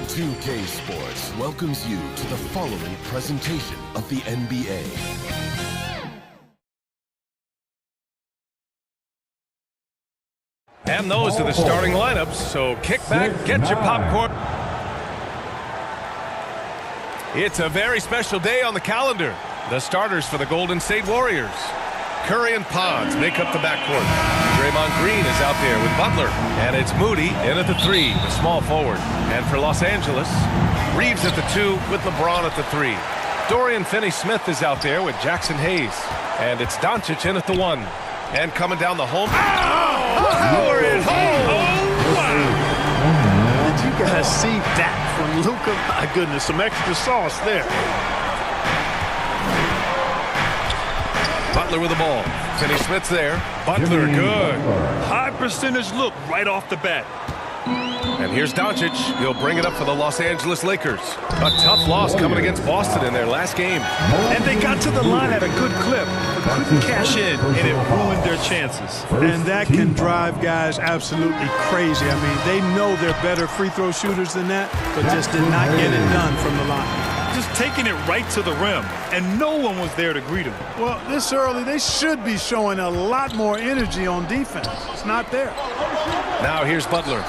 2K Sports welcomes you to the following presentation of the NBA. And those are the starting lineups, so kick back, get your popcorn. It's a very special day on the calendar. The starters for the Golden State Warriors. Curry and Pons make up the backcourt. Draymond Green is out there with Butler. And it's Moody in at the 3, the small forward. And for Los Angeles, Reeves at the 2 with LeBron at the 3. Dorian Finney-Smith is out there with Jackson Hayes. And it's Doncic in at the 1. And coming down the home. Power it home! Oh, wow! Did you guys see that from Luka? My goodness, some extra sauce there. Butler with the ball. Finney-Smith's there. Butler good. High percentage look right off the bat. And here's Doncic. He'll bring it up for the Los Angeles Lakers. A tough loss coming against Boston in their last game. And they got to the line at a good clip, but couldn't cash in, and it ruined their chances. And that can drive guys absolutely crazy. I mean, they know they're better free throw shooters than that, but just did not get it done from the line. Just taking it right to the rim, and no one was there to greet him. Well, this early, they should be showing a lot more energy on defense. It's not there. Now here's Butler.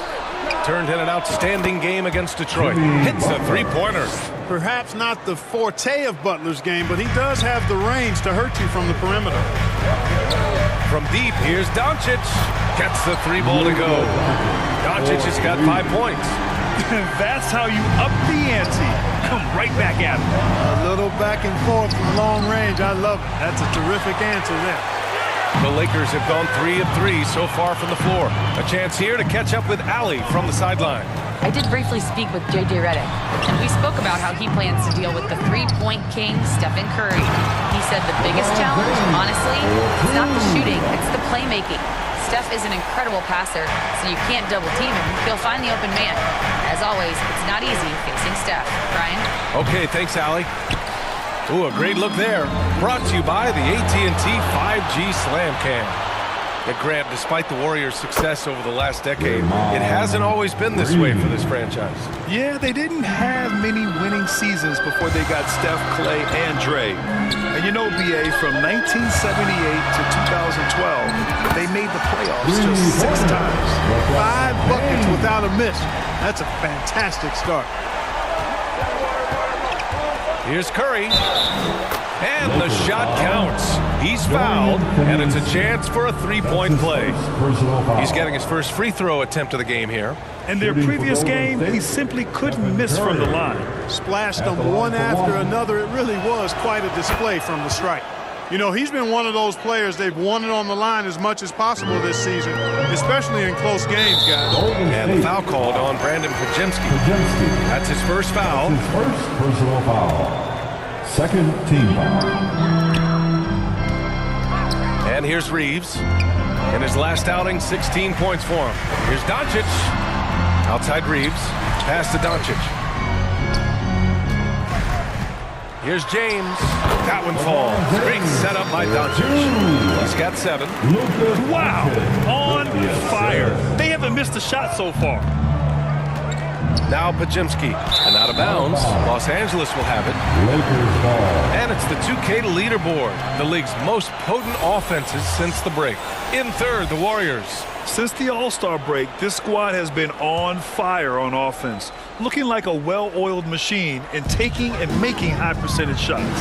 Turned in an outstanding game against Detroit. Hits a three-pointer. Perhaps not the forte of Butler's game, but he does have the range to hurt you from the perimeter. From deep, here's Doncic. Gets the 3 ball to go. Doncic has got 5 points. That's how you up the ante. Come right back at him. A little back and forth from long range. I love it. That's a terrific answer there. The Lakers have gone 3 of 3 so far from the floor. A chance here to catch up with Allie from the sideline. I did briefly speak with J.J. Redick, and we spoke about how he plans to deal with the three-point king, Stephen Curry. He said the biggest challenge, honestly, it's not the shooting, it's the playmaking. Steph is an incredible passer, so you can't double-team him. He'll find the open man. As always, it's not easy facing Steph. Brian? Okay, thanks, Allie. Ooh, a great look there. Brought to you by the AT&T 5G Slam Cam. And Grant, despite the Warriors' success over the last decade, it hasn't always been this way for this franchise. Yeah, they didn't have many winning seasons before they got Steph, Clay, and Dre. And you know, B.A., from 1978 to 2012, they made the playoffs just 6 times. 5 buckets without a miss. That's a fantastic start. Here's Curry. And the shot counts. He's fouled, and it's a chance for a 3-point play. He's getting his first free throw attempt of the game here. In their previous game, he simply couldn't miss from the line. Splashed them one after another. It really was quite a display from the strike. You know, he's been one of those players they've wanted on the line as much as possible this season, especially in close games, guys. And the foul called on Brandon Podziemski. That's his first foul. His first personal foul. Second team foul. And here's Reeves. In his last outing, 16 points for him. Here's Doncic. Outside Reeves. Pass to Doncic. Here's James. That one falls. Great setup by Doncic. He's got 7. Wow, on fire. They haven't missed a shot so far. Now Podziemski. And out of bounds. Los Angeles will have it. Lakers ball. And it's the 2K leaderboard. The league's most potent offenses since the break. In third, the Warriors. Since the All-Star break, this squad has been on fire on offense, looking like a well-oiled machine and taking and making high-percentage shots.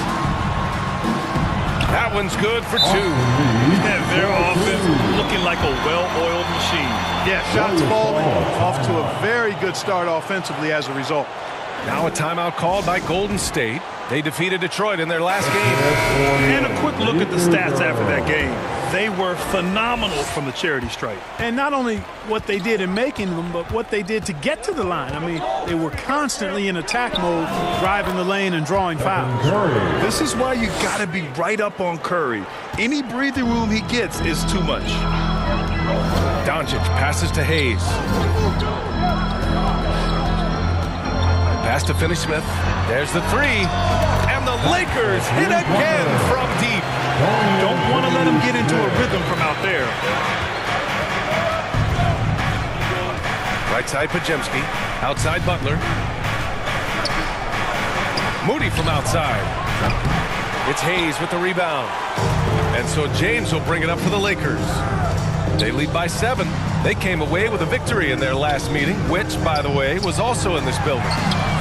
That one's good for 2. And their offense looking like a well-oiled machine. Yeah, shots falling off to a very good start offensively as a result. Now a timeout called by Golden State. They defeated Detroit in their last game. And a quick look at the stats after that game. They were phenomenal from the charity stripe. And not only what they did in making them, but what they did to get to the line. I mean, they were constantly in attack mode, driving the lane and drawing fouls. This is why you got to be right up on Curry. Any breathing room he gets is too much. Doncic passes to Hayes. Pass to Finney-Smith. There's the 3. And the Lakers hit again from deep. Don't want to let him get into a rhythm from out there. Right side, Podziemski. Outside, Butler. Moody from outside. It's Hayes with the rebound. And so James will bring it up for the Lakers. They lead by 7. They came away with a victory in their last meeting, which, by the way, was also in this building.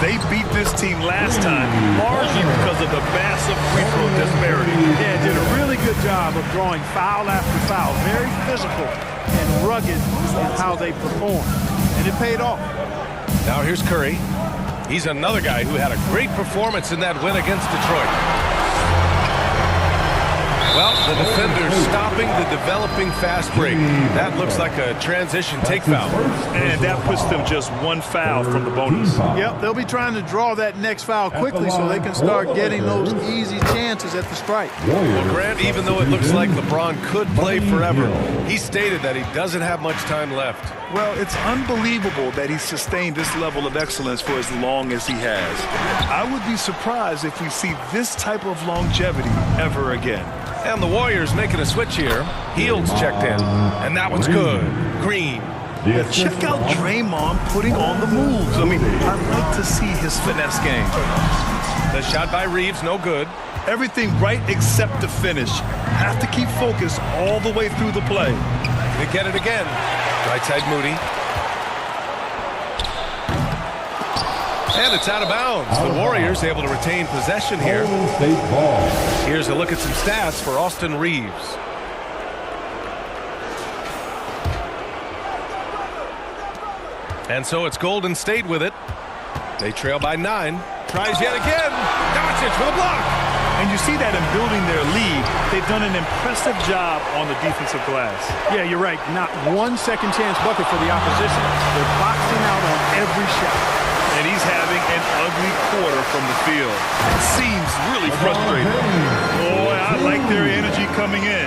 They beat this team last time, largely because of the massive free throw disparity. Yeah, did a really good job of drawing foul after foul. Very physical and rugged in how they performed. And it paid off. Now here's Curry. He's another guy who had a great performance in that win against Detroit. Well, the defender's stopping the developing fast break. That looks like a transition take foul. And that puts them just 1 foul from the bonus. Yep, they'll be trying to draw that next foul quickly so they can start getting those easy chances at the stripe. Well, Grant, even though it looks like LeBron could play forever, he stated that he doesn't have much time left. Well, it's unbelievable that he's sustained this level of excellence for as long as he has. I would be surprised if we see this type of longevity ever again. And the Warriors making a switch here. Hields checked in, and that one's good. Green. Yeah, check out Draymond putting on the moves. I mean, I'd like to see his finesse game. The shot by Reeves, no good. Everything right except the finish. Have to keep focused all the way through the play. They get it again. Right side, Moody. And it's out of bounds. The Warriors able to retain possession here. Here's a look at some stats for Austin Reeves. And so it's Golden State with it. They trail by 9. Tries yet again. Doncic for the block. And you see that in building their lead, they've done an impressive job on the defensive glass. Yeah, you're right. Not one second chance bucket for the opposition. They're boxing out on every shot. And he's having an ugly quarter from the field. It seems really frustrating. Boy, I like their energy coming in.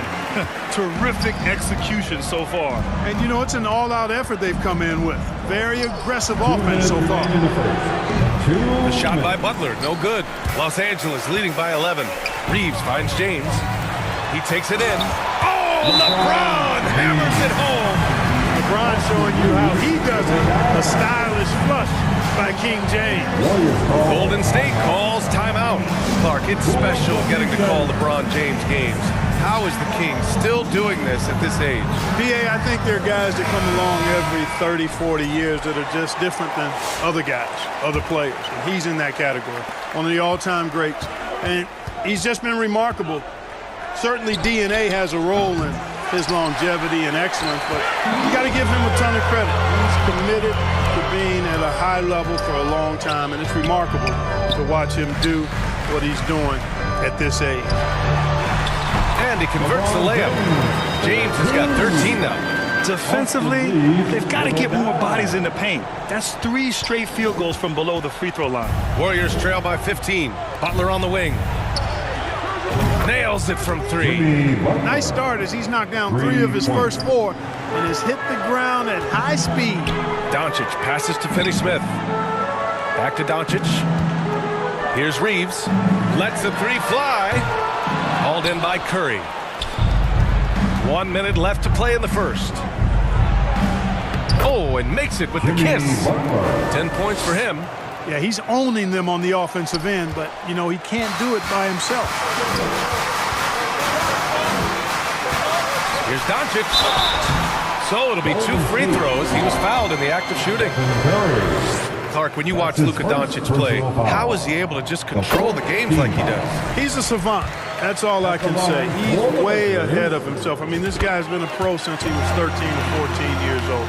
Terrific execution so far. And, you know, it's an all-out effort they've come in with. Very aggressive offense so far. The shot by Butler, no good. Los Angeles leading by 11. Reeves finds James. He takes it in. Oh, LeBron hammers it home. LeBron showing you how he does it. A stylish flush by King James. Golden State calls timeout. Clark, it's special getting to call LeBron James games. How is the King still doing this at this age? B.A., I think there are guys that come along every 30, 40 years that are just different than other guys, other players. And he's in that category. One of the all-time greats. And he's just been remarkable. Certainly DNA has a role in his longevity and excellence, but you got to give him a ton of credit. He's committed to being at a high level for a long time, and it's remarkable to watch him do what he's doing at this age. And he converts the layup. James has got 13 now. Defensively, they've got to get more bodies in the paint. That's 3 straight field goals from below the free throw line. Warriors trail by 15. Butler on the wing. Nails it from 3. Nice start as he's knocked down 3 of his first 4 and has hit the ground at high speed. Doncic passes to Finney-Smith. Back to Doncic. Here's Reeves. Lets the 3 fly. Hauled in by Curry. 1 minute left to play in the first. Oh, and makes it with the kiss. 10 points for him. Yeah, he's owning them on the offensive end, but, you know, he can't do it by himself. Here's Doncic. So it'll be 2 free throws. He was fouled in the act of shooting. Clark, when you watch Luka Doncic play, how is he able to just control the games like he does? He's a savant. That's all I can say. He's way ahead of himself. I mean, this guy's been a pro since he was 13 or 14 years old.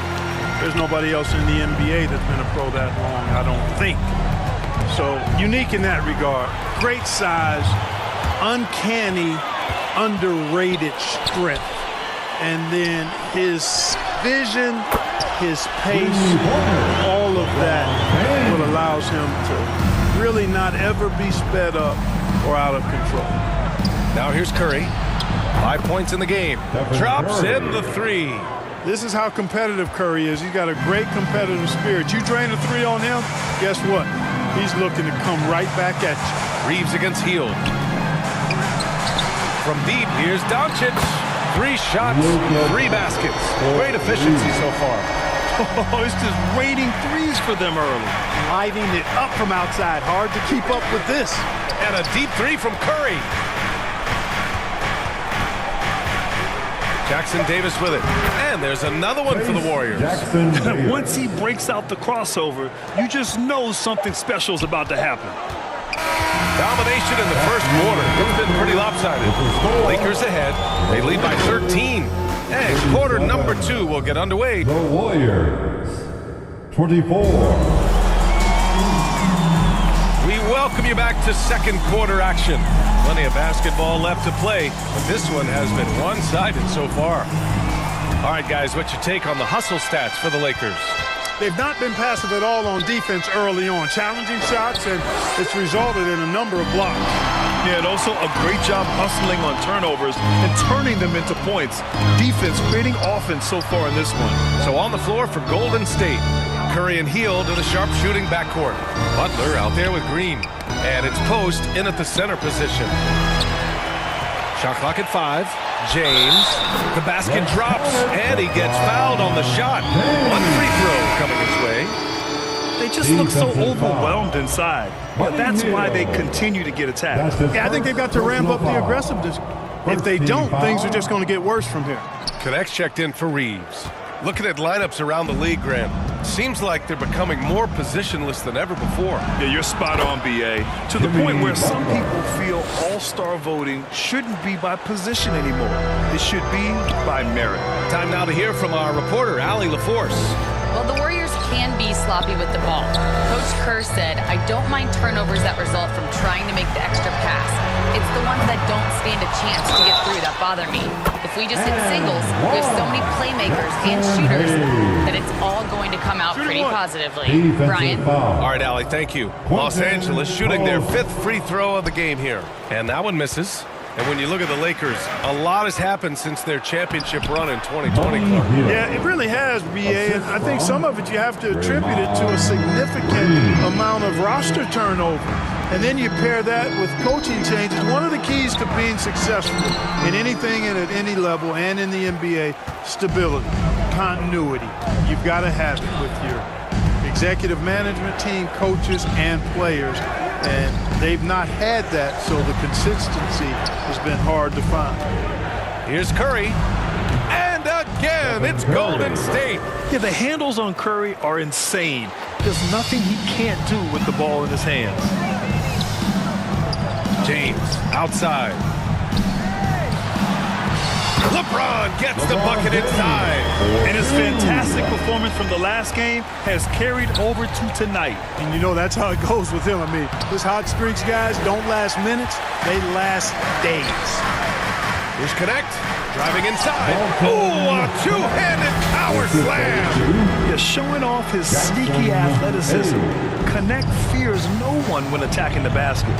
There's nobody else in the NBA that's been a pro that long, I don't think. So, unique in that regard. Great size, uncanny, underrated strength. And then his vision, his pace, all of that what allows him to really not ever be sped up or out of control. Now here's Curry. 5 points in the game. Drops in the 3. This is how competitive Curry is. He's got a great competitive spirit. You drain a 3 on him, guess what? He's looking to come right back at you. Reeves against Hield. From deep, here's Doncic. 3 shots, 3 baskets. Great efficiency so far. Oh, it's just raining threes for them early. Lighting it up from outside. Hard to keep up with this. And a deep three from Curry. Jackson Davis with it. And there's another one for the Warriors. Jackson Davis. Once he breaks out the crossover, you just know something special is about to happen. Domination in the first quarter. It's been pretty lopsided. Lakers ahead. They lead by 13. And quarter number 2 will get underway. The Warriors, 24. We welcome you back to second quarter action. Plenty of basketball left to play, but this one has been one-sided so far. All right, guys, what's your take on the hustle stats for the Lakers? They've not been passive at all on defense early on. Challenging shots, and it's resulted in a number of blocks. Yeah, and also a great job hustling on turnovers and turning them into points. Defense creating offense so far in this one. So on the floor for Golden State, Curry and Hield in the sharpshooting backcourt. Butler out there with Green. And it's Post in at the center position. Shot clock at 5. James. The basket drops, and he gets fouled on the shot. One free throw coming his way. They just look so overwhelmed inside. But that's why they continue to get attacked. Yeah, I think they've got to ramp up the aggressiveness. If they don't, things are just going to get worse from here. Connects checked in for Reeves. Looking at lineups around the league, Grant, seems like they're becoming more positionless than ever before. Yeah, you're spot on, B.A. To the point where some people feel all-star voting shouldn't be by position anymore. It should be by merit. Time now to hear from our reporter, Allie LaForce. Well, the Warriors can be sloppy with the ball. Coach Kerr said, I don't mind turnovers that result from trying to make the extra pass. It's the ones that don't stand a chance to get through that bother me. If we just hit singles, we have so many playmakers and shooters that it's all going to come out pretty positively. Brian? All right, Allie, thank you. Los Angeles shooting their 5th free throw of the game here. And that one misses. And when you look at the Lakers, a lot has happened since their championship run in 2020, Clark. Yeah, it really has, B.A. And I think some of it you have to attribute it to a significant amount of roster turnover. And then you pair that with coaching changes. One of the keys to being successful in anything and at any level and in the NBA, stability, continuity. You've got to have it with your executive management team, coaches, and players. And they've not had that, so the consistency has been hard to find. Here's Curry. And again, it's Golden State. Yeah, the handles on Curry are insane. There's nothing he can't do with the ball in his hands. James outside. LeBron gets the bucket inside. And his fantastic performance from the last game has carried over to tonight. And you know that's how it goes with him. I mean, those hot streaks, guys, don't last minutes. They last days. Here's Connect. Driving inside. Oh, a two-handed power slam. Yeah, showing off his sneaky athleticism. Connect fears no one when attacking the basket.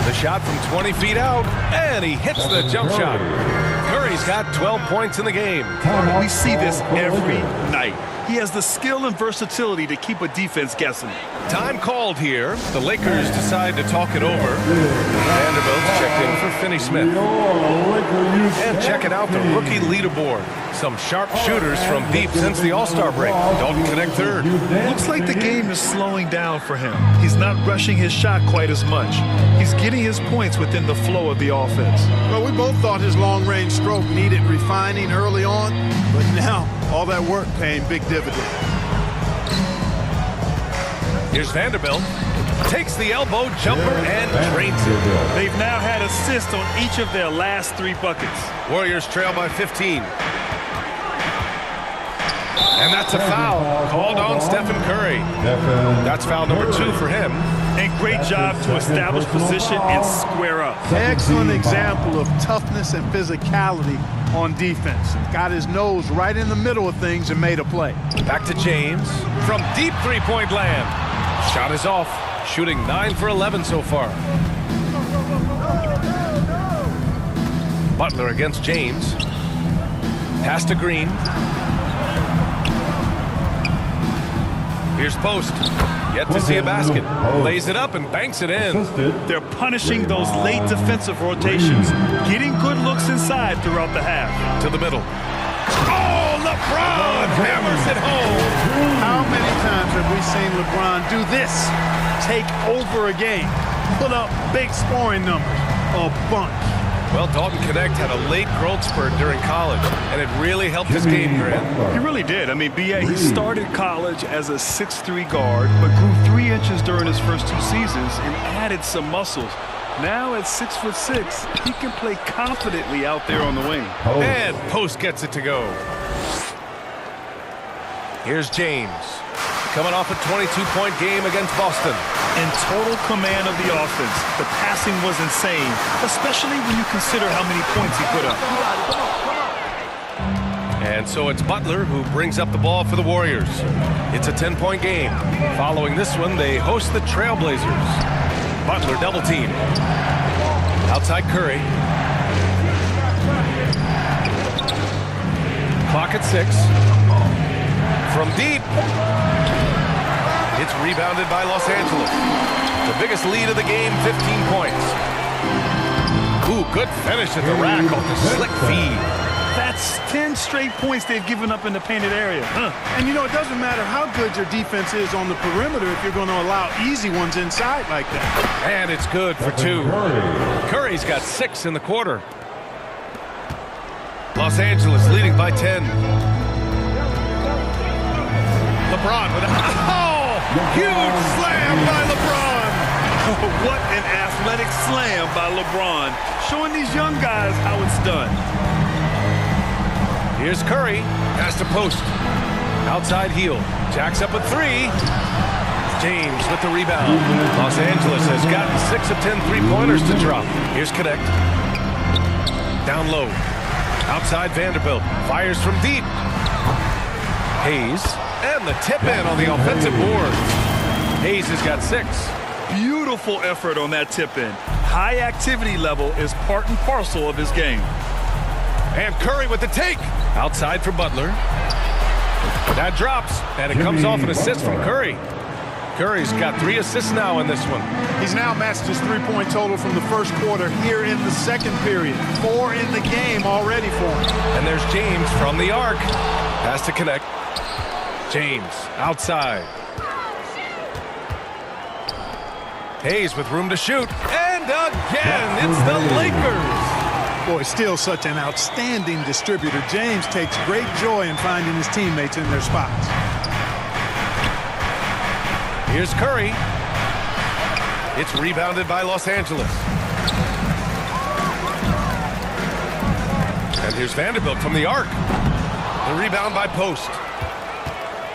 The shot from 20 feet out, and he hits the jump shot. Curry's got 12 points in the game. We see this every night. He has the skill and versatility to keep a defense guessing. Time called here. The Lakers decide to talk it over. Vanderbilt's checked in for Finney Smith. And checking out the rookie leaderboard. Some sharp shooters from deep since the All-Star break. Dalton Connect third. Looks like the game is slowing down for him. He's not rushing his shot quite as much. He's getting his points within the flow of the offense. Well, we both thought his long-range stroke needed refining early on, but now all that work paying big dividends. Here's Vanderbilt. Takes the elbow jumper and drains it. They've now had assists on each of their last 3 buckets. Warriors trail by 15. And that's a foul called on Stephen Curry. That's foul number 2 for him. And great job to establish position and square up. Excellent example of toughness and physicality on defense. Got his nose right in the middle of things and made a play. Back to James from deep three-point land. Shot is off. Shooting 9 for 11 so far. Butler against James. Pass to Green. Here's Post. Yet to see a basket. Lays it up and banks it in. They're punishing those late defensive rotations. Getting good looks inside throughout the half. To the middle. Oh, LeBron hammers it home. How many times have we seen LeBron do this? Take over a game, put up big scoring numbers, a bunch. Well, Dalton Knecht had a late growth spurt during college, and it really helped his game, Grant. He really did. I mean, B.A., he started college as a 6'3" guard, but grew 3 inches during his first 2 seasons and added some muscles. Now at 6'6", he can play confidently out there on the wing. And Post gets it to go. Here's James, coming off a 22-point game against Boston. In total command of the offense, the passing was insane, especially when you consider how many points he put up. And so it's Butler who brings up the ball for the Warriors. It's a 10-point game. Following this one, they host the Trailblazers. Butler double team. Outside Curry. Clock at 6. From deep. It's rebounded by Los Angeles. The biggest lead of the game, 15 points. Ooh, good finish at the rack off the slick feed. That's 10 straight points they've given up in the painted area. And you know, it doesn't matter how good your defense is on the perimeter if you're going to allow easy ones inside like that. And it's good for 2. Curry's got 6 in the quarter. Los Angeles leading by 10. LeBron with a huge slam by LeBron. What an athletic slam by LeBron, showing these young guys how it's done. Here's Curry, pass to Post. Outside heel, jacks up a 3. James with the rebound. Los Angeles has gotten 6 of 10 3-pointers to drop. Here's Knecht. Down low. Outside Vanderbilt, fires from deep. Hayes, and the tip in on the offensive board. Hayes has got 6. Beautiful effort on that tip in. High activity level is part and parcel of his game. And Curry with the take. Outside for Butler. That drops, and it comes off an assist from Curry. Curry's got 3 assists now in this one. He's now matched his 3-point total from the first quarter here in the second period. 4 in the game already for him. And there's James from the arc. Pass to Knecht. James outside. Hayes with room to shoot. And again, it's the Lakers. Boy, still such an outstanding distributor. James takes great joy in finding his teammates in their spots. Here's Curry. It's rebounded by Los Angeles. And here's Vanderbilt from the arc. The rebound by Post.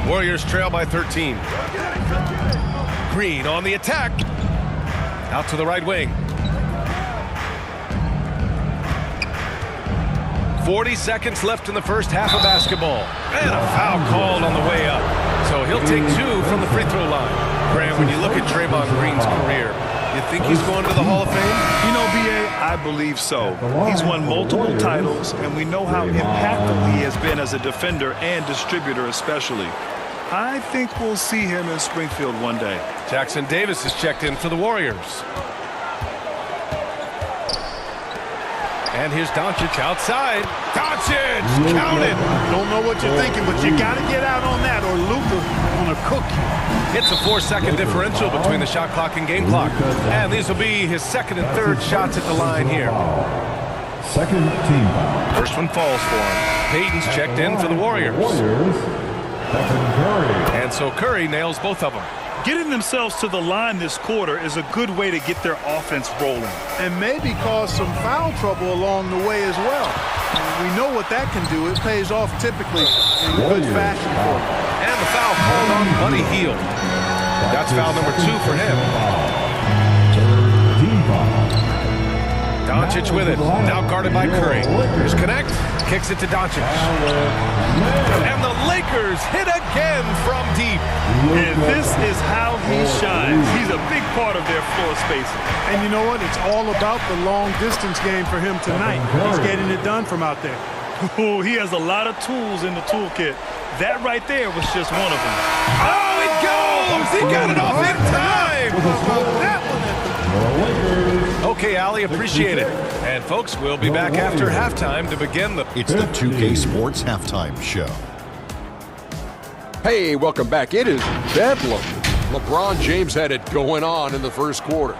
Warriors trail by 13. Green on the attack. Out to the right wing. 40 seconds left in the first half of basketball. And a foul called on the way up. So he'll take 2 from the free throw line. Graham, when you look at Draymond Green's career, you think he's going to the Hall of Fame? You know, B.A., I believe so. He's won multiple titles, and we know how impactful he has been as a defender and distributor especially. I think we'll see him in Springfield one day. Jackson Davis is checked in for the Warriors. And here's Doncic outside. Doncic counted. Don't know what you're thinking, but you got to get out on that or Luka gonna cook you. It's a 4-second differential between the shot clock and game clock. And these will be his second and third shots at the line here. Second team foul. First one falls for him. Payton's checked in for the Warriors. Stephen Curry. And so Curry nails both of them. Getting themselves to the line this quarter is a good way to get their offense rolling. And maybe cause some foul trouble along the way as well. We know what that can do. It pays off typically in good fashion for you. And the foul called on Buddy Hield. That's foul number 2 for him. Third team foul. Doncic with it. Now guarded by Curry. Here's Knecht. Kicks it to Doncic. And the Lakers hit again from deep. And this is how he shines. He's a big part of their floor spacing. And you know what? It's all about the long distance game for him tonight. He's getting it done from out there. Oh, he has a lot of tools in the toolkit. That right there was just one of them. Oh, it goes! He got it off in time! Okay, Ali, appreciate it. And folks, we'll be back after halftime to begin the... It's the 2K Sports Halftime Show. Hey, welcome back. It is bedlam. LeBron James had it going on in the first quarter.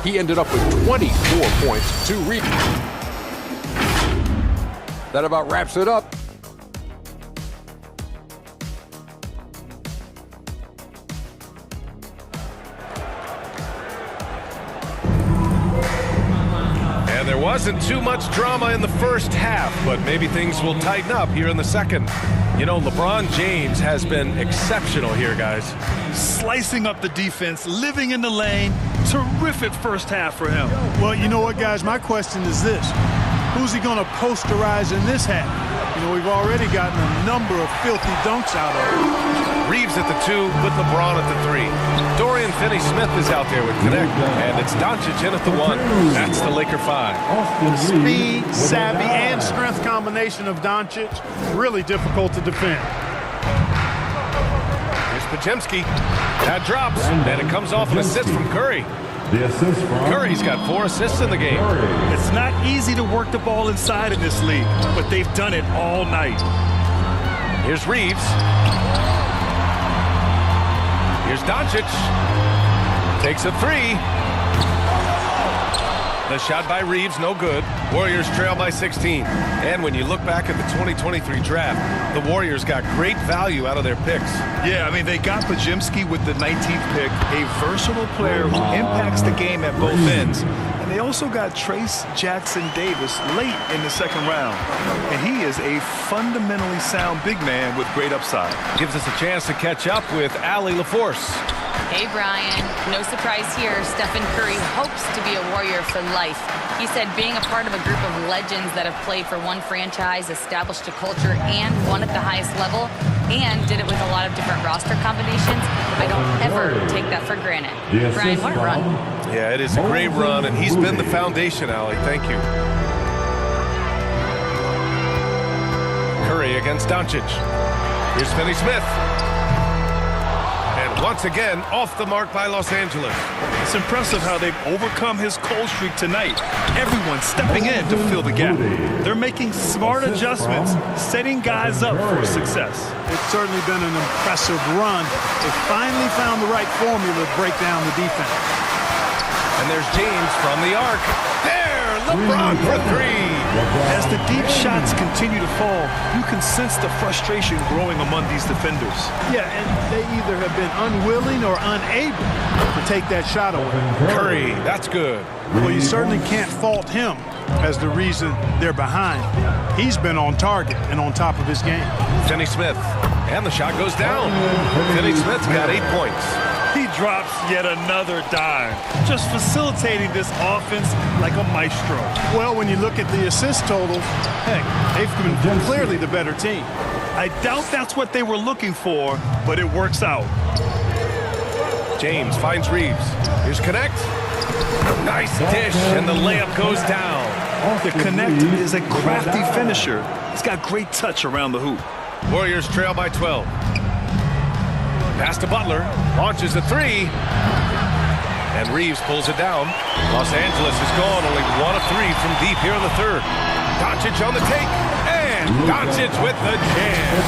He ended up with 24 points, 2 rebounds. That about wraps it up. And there wasn't too much drama in the first half, but maybe things will tighten up here in the second. You know, LeBron James has been exceptional here, guys. Slicing up the defense, living in the lane. Terrific first half for him. Well, you know what, guys? My question is this. Who's he going to posterize in this half? You know, we've already gotten a number of filthy dunks out of him. Reeves at the 2 with LeBron at the 3. Dorian Finney-Smith is out there with Connect, and it's Doncic in at the 1. That's the Laker 5. Speed, savvy, and strength combination of Doncic, really difficult to defend. Here's Podziemski. That drops, and it comes off an assist from Curry. The assist from Curry's got 4 assists in the game. It's not easy to work the ball inside in this league, but they've done it all night. Here's Reeves. Here's Doncic. Takes a 3. The shot by Reeves, no good. Warriors trail by 16. And when you look back at the 2023 draft, the Warriors got great value out of their picks. Yeah, I mean, they got Podziemski with the 19th pick, a versatile player who impacts the game at both ends. And they also got Trace Jackson Davis late in the second round. And he is a fundamentally sound big man with great upside. Gives us a chance to catch up with Allie LaForce. Hey, Brian. No surprise here. Stephen Curry hopes to be a Warrior for life. He said being a part of a group of legends that have played for one franchise, established a culture, and won at the highest level, and did it with a lot of different roster combinations, I don't ever take that for granted. Brian, what a run. Yeah, it is a great run, and he's been the foundation, Allie. Thank you. Curry against Doncic. Here's Finney-Smith. Once again, off the mark by Los Angeles. It's impressive how they've overcome his cold streak tonight. Everyone stepping in to fill the gap. They're making smart adjustments, setting guys up for success. It's certainly been an impressive run. They finally found the right formula to break down the defense. And there's James from the arc. There, LeBron for 3. As the deep shots continue to fall, you can sense the frustration growing among these defenders. Yeah, and they either have been unwilling or unable to take that shot away. Curry, that's good. Well, you certainly can't fault him as the reason they're behind. He's been on target and on top of his game. Finney-Smith, and the shot goes down. Finney-Smith's got 8 points. He drops yet another dime, just facilitating this offense like a maestro. Well, when you look at the assist totals, heck, they've been clearly the better team. I doubt that's what they were looking for, but it works out. James finds Reeves. Here's Connect. Nice dish, and the layup goes down. The Connect is a crafty finisher. He's got great touch around the hoop. Warriors trail by 12. Pass to Butler, launches a 3, and Reeves pulls it down. Los Angeles is gone, only 1 of 3 from deep here in the third. Doncic on the take, and Doncic with the jam.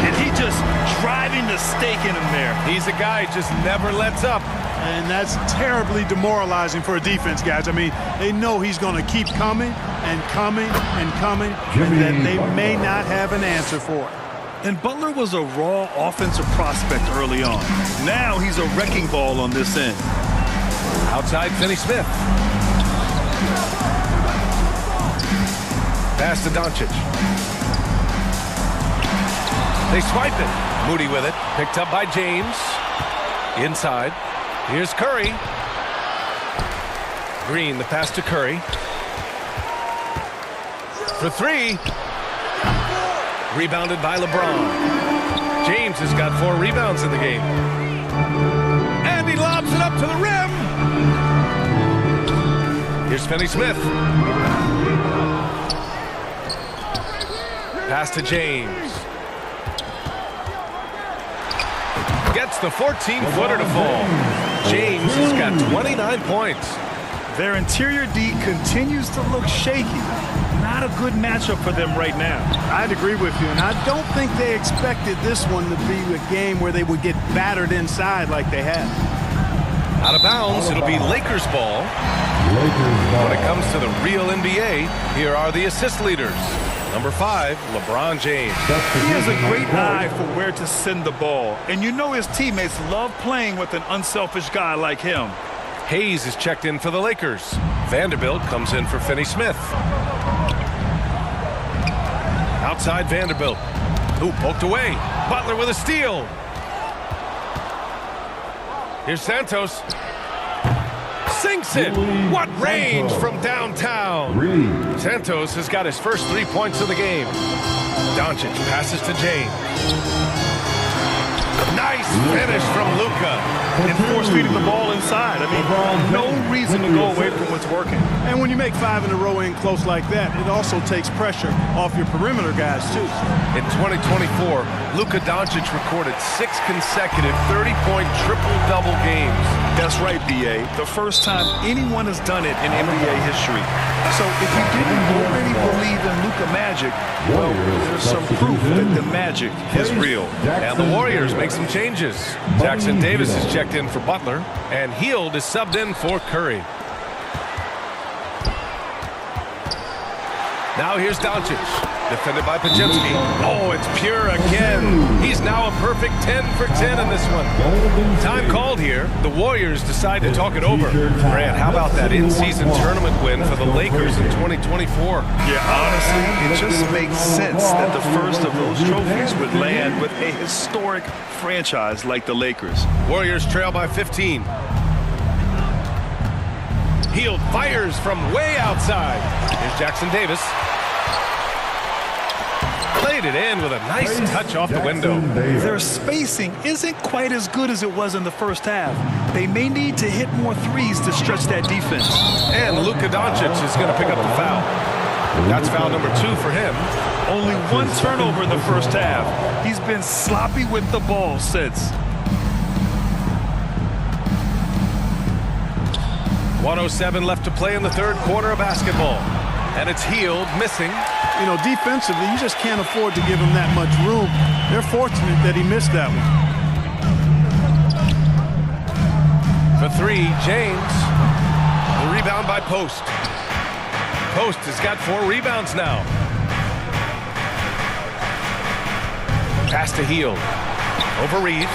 And he just driving the stake in him there. He's a guy who just never lets up. And that's terribly demoralizing for a defense, guys. I mean, they know he's going to keep coming and coming and coming, and that they may not have an answer for it. And Butler was a raw offensive prospect early on. Now he's a wrecking ball on this end. Outside Finney-Smith. Pass to Doncic. They swipe it. Moody with it. Picked up by James. Inside. Here's Curry. Green, the pass to Curry. For 3. Rebounded by LeBron. James has got 4 rebounds in the game. And he lobs it up to the rim. Here's Finney-Smith. Pass to James. Gets the 14-footer to fall. James has got 29 points. Their interior D continues to look shaky. Not a good matchup for them right now. I'd agree with you, and I don't think they expected this one to be a game where they would get battered inside like they have. Out of bounds, it'll be Lakers ball. When it comes to the real NBA, here are the assist leaders. Number 5, LeBron James. He has a great eye for where to send the ball, and you know his teammates love playing with an unselfish guy like him. Hayes is checked in for the Lakers. Vanderbilt comes in for Finney Smith. Outside Vanderbilt. Ooh, poked away. Butler with a steal. Here's Santos. Sinks it. What range from downtown. Santos has got his first 3 points of the game. Doncic passes to James. Nice finish from Luka. And force feeding the ball inside. I mean, no reason to go away from what's working. And when you make 5 in a row in close like that, it also takes pressure off your perimeter guys, too. In 2024, Luka Doncic recorded 6 consecutive 30-point triple-double games. That's right, B.A. The first time anyone has done it in NBA history. So if you didn't already believe in Luka magic, well, there's some proof that the magic is real. And the Warriors make some changes. Jackson Davis is checked in for Butler, and Hield is subbed in for Curry. Now here's Doncic, defended by Podziemski. Oh, it's Pure again. He's now a perfect 10 for 10 in this one. Time called here. The Warriors decide to talk it over. Grant, how about that in-season tournament win for the Lakers in 2024? Yeah, honestly, it just makes sense that the first of those trophies would land with a historic franchise like the Lakers. Warriors trail by 15. Hield fires from way outside. Here's Jackson Davis. Played it in with a nice touch off the window. Their spacing isn't quite as good as it was in the first half. They may need to hit more threes to stretch that defense. And Luka Doncic is going to pick up the foul. That's foul number 2 for him. Only 1 turnover in the first half. He's been sloppy with the ball since. 1:07 left to play in the third quarter of basketball. And it's Hield missing. You know, defensively, you just can't afford to give him that much room. They're fortunate that he missed that one. For 3, James. The rebound by Post. Post has got 4 rebounds now. Pass to Hield. Over Reeves.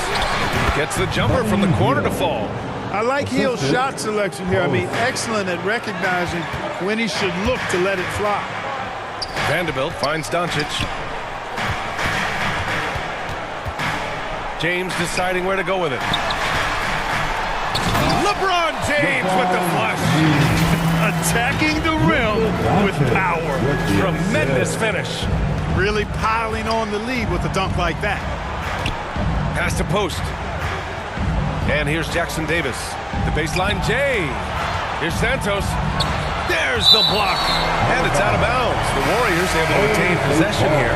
Gets the jumper from the corner to fall. I like Hield's shot selection here. I mean, excellent at recognizing when he should look to let it fly. Vanderbilt finds Doncic. James deciding where to go with it. LeBron James with the flush. Attacking the rim with power. Tremendous finish. Really piling on the lead with a dunk like that. Pass to Post. And here's Jackson Davis. The baseline J. Here's Santos. There's the block. And it's out of bounds. The Warriors able to retain possession here.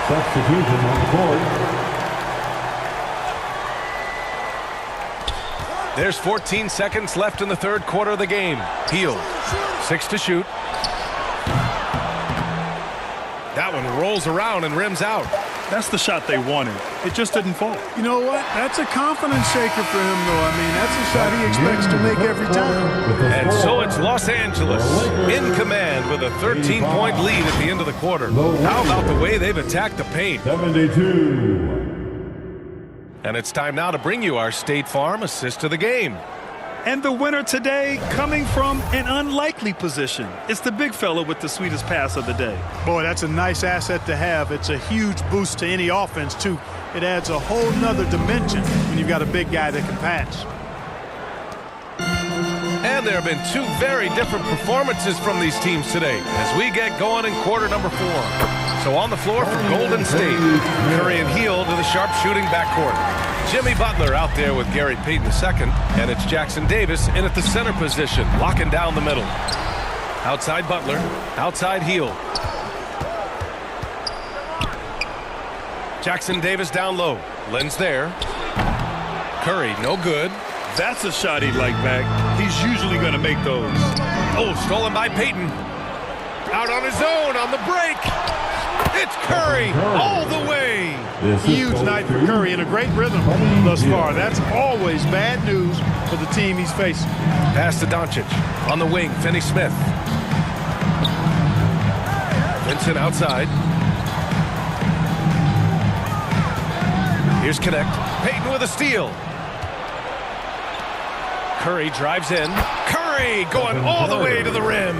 Substitution on the board. There's 14 seconds left in the third quarter of the game. Hield. 6 to shoot. That one rolls around and rims out. That's the shot they wanted. It just didn't fall. You know what? That's a confidence shaker for him, though. I mean, that's a shot he expects to make every time. And so it's Los Angeles in command with a 13-point lead at the end of the quarter. How about the way they've attacked the paint? 72. And it's time now to bring you our State Farm assist of the game. And the winner today coming from an unlikely position. It's the big fella with the sweetest pass of the day. Boy, that's a nice asset to have. It's a huge boost to any offense, too. It adds a whole nother dimension when you've got a big guy that can pass. And there have been 2 very different performances from these teams today as we get going in quarter number 4. So on the floor for Golden State, Curry and Hield to the sharpshooting backcourt. Jimmy Butler out there with Gary Payton II, and it's Jackson Davis in at the center position, locking down the middle. Outside Butler, outside Hield. Jackson Davis down low. Len's there. Curry, no good. That's a shot he'd like back. He he's usually going to make those. Oh, stolen by Payton. Out on his own on the break. It's Curry all the way. Huge night for Curry in a great rhythm thus far. That's always bad news for the team he's facing. Pass to Doncic. On the wing, Finney-Smith. Vincent outside. Here's Connect. Payton with a steal. Curry drives in. Curry going all the way to the rim.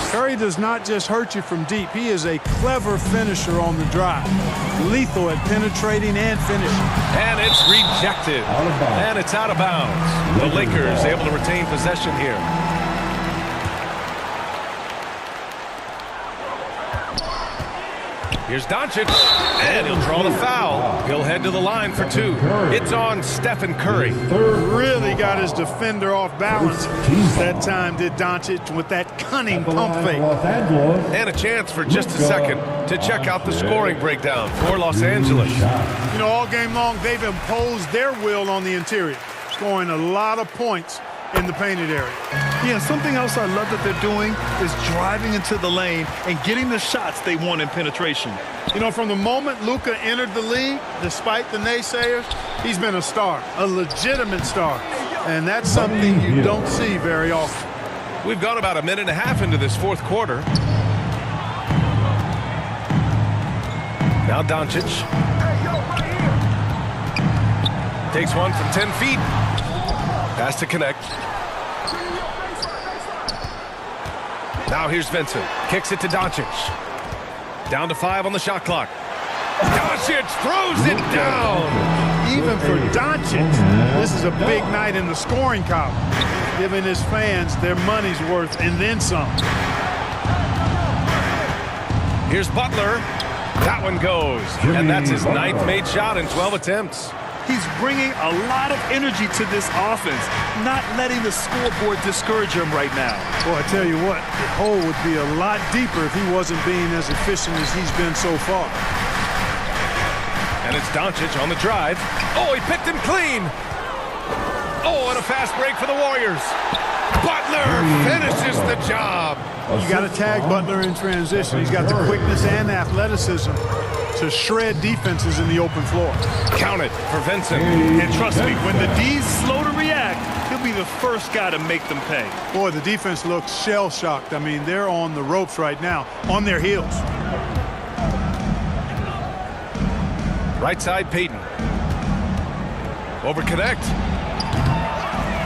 Curry does not just hurt you from deep. He is a clever finisher on the drive. Lethal at penetrating and finishing. And it's rejected. And it's out of bounds. The Lakers able to retain possession here. Here's Doncic, and he'll draw the foul. He'll head to the line for two. It's on Stephen Curry. Really got his defender off balance. That time did Doncic with that cunning pump fake. And a chance for just a second to check out the scoring breakdown for Los Angeles. You know, all game long, they've imposed their will on the interior, scoring a lot of points in the painted area. Yeah, something else I love that they're doing is driving into the lane and getting the shots they want in penetration. You know, from the moment Luka entered the league, despite the naysayers, he's been a star, a legitimate star. And that's something you don't see very often. We've gone about a minute and a half into this fourth quarter. Now Doncic. Takes one from 10 feet. Pass to Connect. Now here's Vincent. Kicks it to Doncic. Down to 5 on the shot clock. Doncic throws it down. Even for Doncic, this is a big night in the scoring column, giving his fans their money's worth and then some. Here's Butler. That one goes. And that's his 9th made shot in 12 attempts. He's bringing a lot of energy to this offense, not letting the scoreboard discourage him right now. Well, I tell you what, the hole would be a lot deeper if he wasn't being as efficient as he's been so far. And it's Doncic on the drive. Oh, he picked him clean. Oh, and a fast break for the Warriors. Butler finishes the job. You got to tag Butler in transition. He's got the quickness and athleticism to shred defenses in the open floor. Count it for Vincent. And trust me, when the D's slow to react, he'll be the first guy to make them pay. Boy, the defense looks shell-shocked. I mean, they're on the ropes right now, on their heels. Right side, Payton. Over Connect.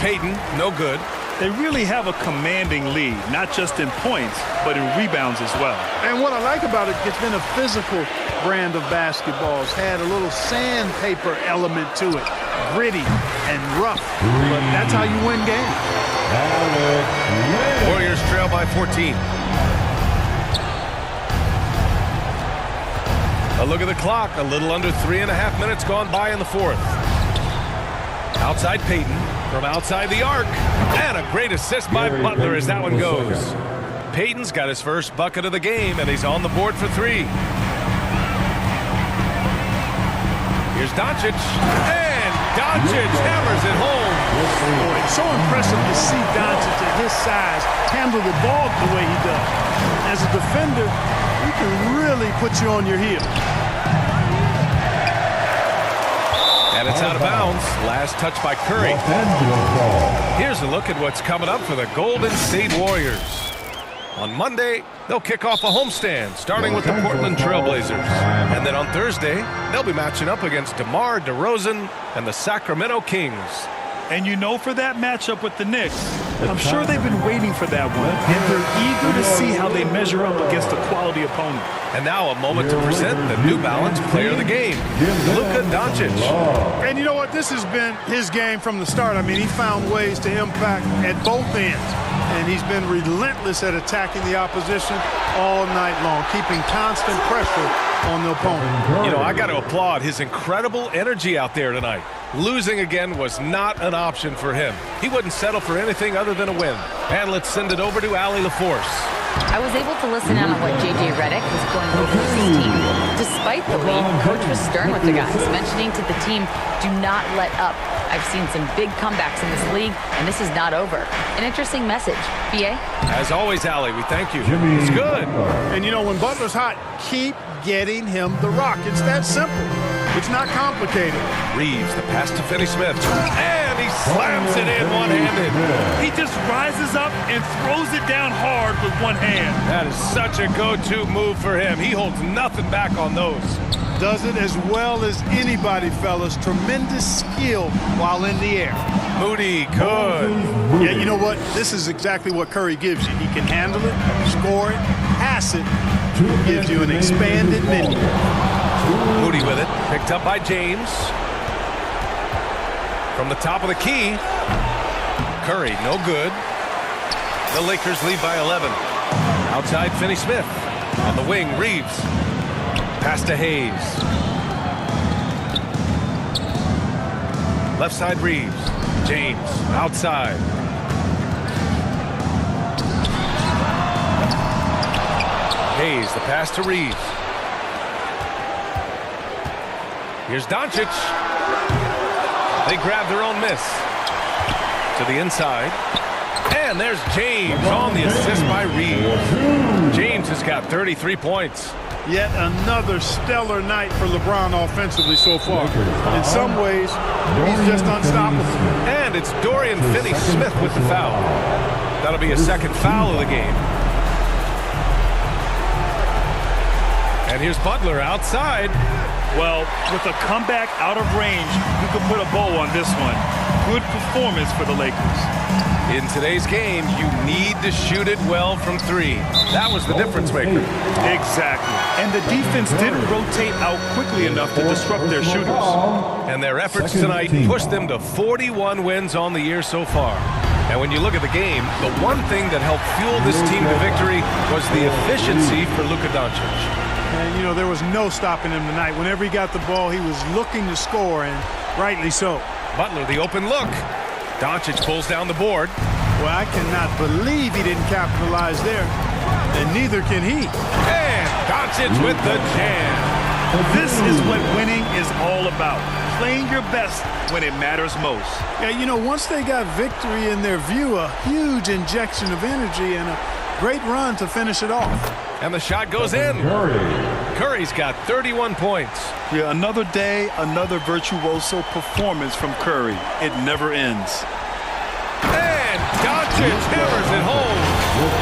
Payton, no good. They really have a commanding lead, not just in points, but in rebounds as well. And what I like about it, it's been a physical brand of basketball. It's had a little sandpaper element to it, gritty and rough. But that's how you win games. Warriors trail by 14. A look at the clock. A little under 3.5 minutes gone by in the fourth. Outside Payton from outside the arc. And a great assist by Butler as that one goes. Payton's got his first bucket of the game, and he's on the board for 3. Here's Doncic. And Doncic hammers it home. Boy, it's so impressive to see Doncic at his size handle the ball the way he does. As a defender, he can really put you on your heels. And it's out of bounds. Last touch by Curry. Here's a look at what's coming up for the Golden State Warriors. On Monday, they'll kick off a homestand, starting with the Portland Trailblazers. And then on Thursday, they'll be matching up against DeMar DeRozan and the Sacramento Kings. And you know, for that matchup with the Knicks, I'm sure they've been waiting for that one. And they're eager to see how they measure up against a quality opponent. And now a moment to present the New Balance Player of the Game, Luka Doncic. And you know what? This has been his game from the start. I mean, he found ways to impact at both ends. And he's been relentless at attacking the opposition all night long, keeping constant pressure on the opponent. You know, I got to applaud his incredible energy out there tonight. Losing again was not an option for him. He wouldn't settle for anything other than a win. And let's send it over to Allie LaForce. I was able to listen in on what J.J. Redick was going over with his team. Despite the lead, Coach was stern with the guys, mentioning to the team, do not let up. I've seen some big comebacks in this league, and this is not over. An interesting message. B.A.? As always, Allie, we thank you. Jimmy It's good. And, you know, when Butler's hot, keep getting him the rock. It's that simple. It's not complicated. Reeves, the pass to Finney Smith. And he slams it in one-handed. He just rises up and throws it down hard with one hand. That is such a go-to move for him. He holds nothing back on those. Does it as well as anybody, fellas. Tremendous skill while in the air. Moody, good. Yeah, you know what? This is exactly what Curry gives you. He can handle it, score it, pass it. Gives you an expanded menu. Moody with it. Picked up by James. From the top of the key. Curry, no good. The Lakers lead by 11. Outside, Finney Smith. On the wing, Reeves. Pass to Hayes. Left side, Reeves. James, outside. Hayes, the pass to Reeves. Here's Doncic. They grab their own miss. To the inside. And there's James on the assist by Reeves. James has got 33 points. Yet another stellar night for LeBron offensively so far. In some ways, he's just unstoppable. And it's Dorian Finney-Smith with the foul. That'll be a second foul of the game. And here's Butler outside. Well, with a comeback out of range, you could put a bow on this one. Good performance for the Lakers. In today's game, you need to shoot it well from three. That was the difference maker. Exactly. And the defense didn't rotate out quickly enough to disrupt their shooters. And their efforts tonight pushed them to 41 wins on the year so far. And when you look at the game, the one thing that helped fuel this team to victory was the efficiency for Luka Doncic. And, you know, there was no stopping him tonight. Whenever he got the ball, he was looking to score, and rightly so. Butler, the open look. Doncic pulls down the board. Well, I cannot believe he didn't capitalize there, and neither can he. And Doncic with the jam. This is what winning is all about. Playing your best when it matters most. Yeah, you know, once they got victory in their view, a huge injection of energy and a great run to finish it off. And the shot goes in. Curry's got 31 points. Yeah, another day, another virtuoso performance from Curry. It never ends. And Doncic hammers it home.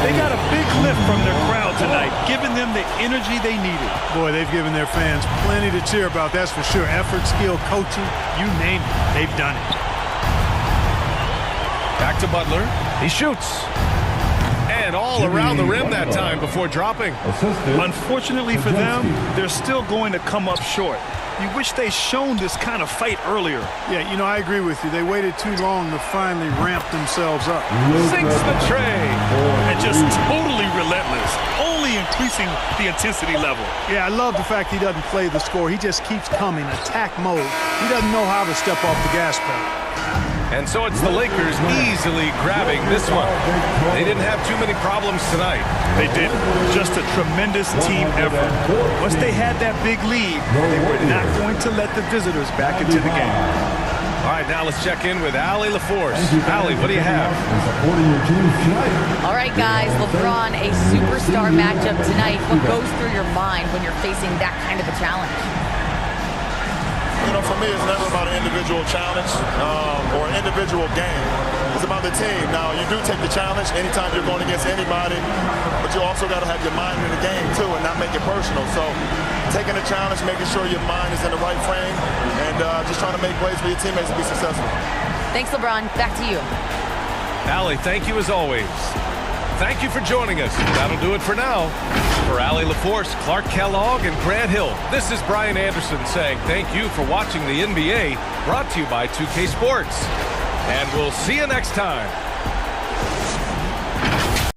They got a big lift from their crowd tonight, giving them the energy they needed. Boy, they've given their fans plenty to cheer about, that's for sure. Effort, skill, coaching, you name it, they've done it. Back to Butler. He shoots. And all around the rim that time before dropping. Unfortunately for them, they're still going to come up short. You wish they'd shown this kind of fight earlier. Yeah, you know, I agree with you. They waited too long to finally ramp themselves up. Sinks the tray. And just totally relentless, only increasing the intensity level. Yeah, I love the fact he doesn't play the score. He just keeps coming, attack mode. He doesn't know how to step off the gas pedal. And so it's the Lakers easily grabbing this one. They didn't have too many problems tonight. They didn't. Just a tremendous team effort. Once they had that big lead, they were not going to let the visitors back into the game. All right, now let's check in with Allie LaForce. Allie, what do you have? All right, guys, LeBron, a superstar matchup tonight. What goes through your mind when you're facing that kind of a challenge? You know, for me, it's never about an individual challenge or an individual game. It's about the team. Now, you do take the challenge anytime you're going against anybody, but you also got to have your mind in the game, too, and not make it personal. So, taking the challenge, making sure your mind is in the right frame, and just trying to make plays for your teammates to be successful. Thanks, LeBron. Back to you. Allie, thank you as always. Thank you for joining us. That'll do it for now. For Allie LaForce, Clark Kellogg, and Grant Hill, this is Brian Anderson saying thank you for watching the NBA, brought to you by 2K Sports. And we'll see you next time.